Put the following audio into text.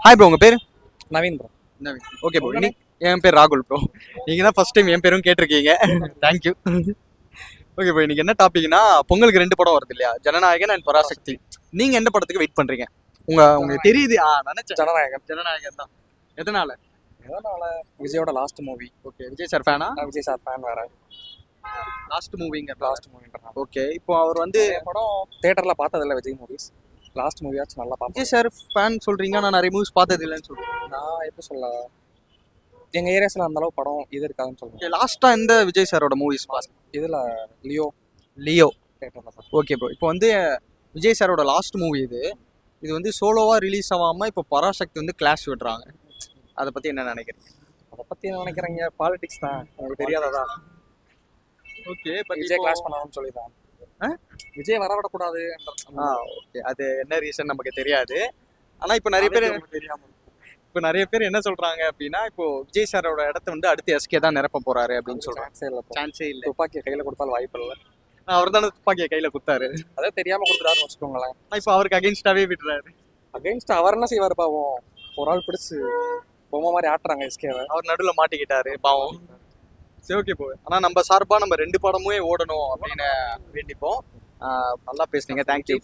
Hi bro, உங்க பேர்? Naveen bro. Naveen. Okay bro. என் பேர் ராகுல் ப்ரோ. நீங்க தான் ஃபர்ஸ்ட் டைம் என் பேரும் கேட்டிருக்கீங்க. தேங்க்யூ. ஓகே ப்ரோ, இன்னைக்கு என்ன டாபிக்னா பொங்கலுக்கு 2 படம் வருது இல்லையா, ஜனநாயகன் அண்ட் பராசக்தி. நீங்க எந்த படத்துக்கு வெயிட் பண்றீங்க? உங்களுக்கு தெரியுது. நினைச்சேன் ஜனநாயகன் தான். எதனால? விஜயோட last movie. Okay, Vijay sir ஃபேனா? விஜய் சார் ஃபேன் வேற. லாஸ்ட் மூவிங்க. மூவின்றா. ஓகே, இப்போ அவர் வந்து படம் தியேட்டர்ல பார்த்ததில்ல விஜய் மூவிஸ். லாஸ்ட் மூவியாச்சும் நல்லா பார்ப்பேன். விஜய் சார் ஃபேன் சொல்றீங்க, நான் நிறைய மூவிஸ் பார்த்தது இல்லைன்னு சொல்றேன். நான் எப்படி சொல்ல, எங்க ஏரியாஸ்ல அந்த அளவு படம் இது இருக்காதுன்னு சொல்லுவேன். லாஸ்டா எந்த விஜய் சாரோட மூவிஸ் இதுல லியோ. தியேட்டர்ல பார்த்தேன். ஓகே ப்ரோ, இப்போ வந்து விஜய் சாரோட லாஸ்ட் மூவி இது வந்து சோலோவா ரிலீஸ் ஆகாம இப்போ பராசக்தி வந்து கிளாஷ் விடுறாங்க. அதை பத்தி என்ன நினைக்கிறீங்க? அதை பத்தி என்ன நினைக்கிறீங்க? பாலிடிக்ஸ் தான், உங்களுக்கு தெரியாததா? ஓகே, விஜய் கிளாஷ் பண்ணான்னு சொல்லிதான் விஜய் வரவிடக்கூடாது. ஓகே, அது என்ன ரீசன் நமக்கு தெரியாது. ஆனா இப்போ நிறைய பேர் என்ன சொல்றாங்க அப்படின்னா, இப்போ விஜய் சாரோட இடத்த வந்து அடுத்து எஸ்கே தான் நிரப்ப போறாரு அப்படின்னு சொல்றாங்க. சான்ஸே இல்லை. துப்பாக்கியை கையில கொடுத்தாலும் வாய்ப்பு இல்லை. அவர் தானே துப்பாக்கியை கையில குத்தாரு. அதே தெரியாம கொடுத்துட்டாருன்னு வச்சுக்கோங்களேன். இப்போ அவருக்கு அகைன்ஸ்டாவே விடுறாரு. அகைன்ஸ்ட் அவர் என்ன செய்வாரு பாவம்? ஒரு ஆள் பிடிச்சு பொம்மை மாதிரி ஆட்டுறாங்க எஸ்கேவை. அவர் நடுவில் மாட்டிக்கிட்டாரு பாவம். சரி, ஓகே போ. ஆனா நம்ம சார்பா நம்ம 2 படமுமே ஓடணும் அப்படின்னு வேண்டிப்போம். நல்லா பேசுனீங்க, தேங்க்யூ.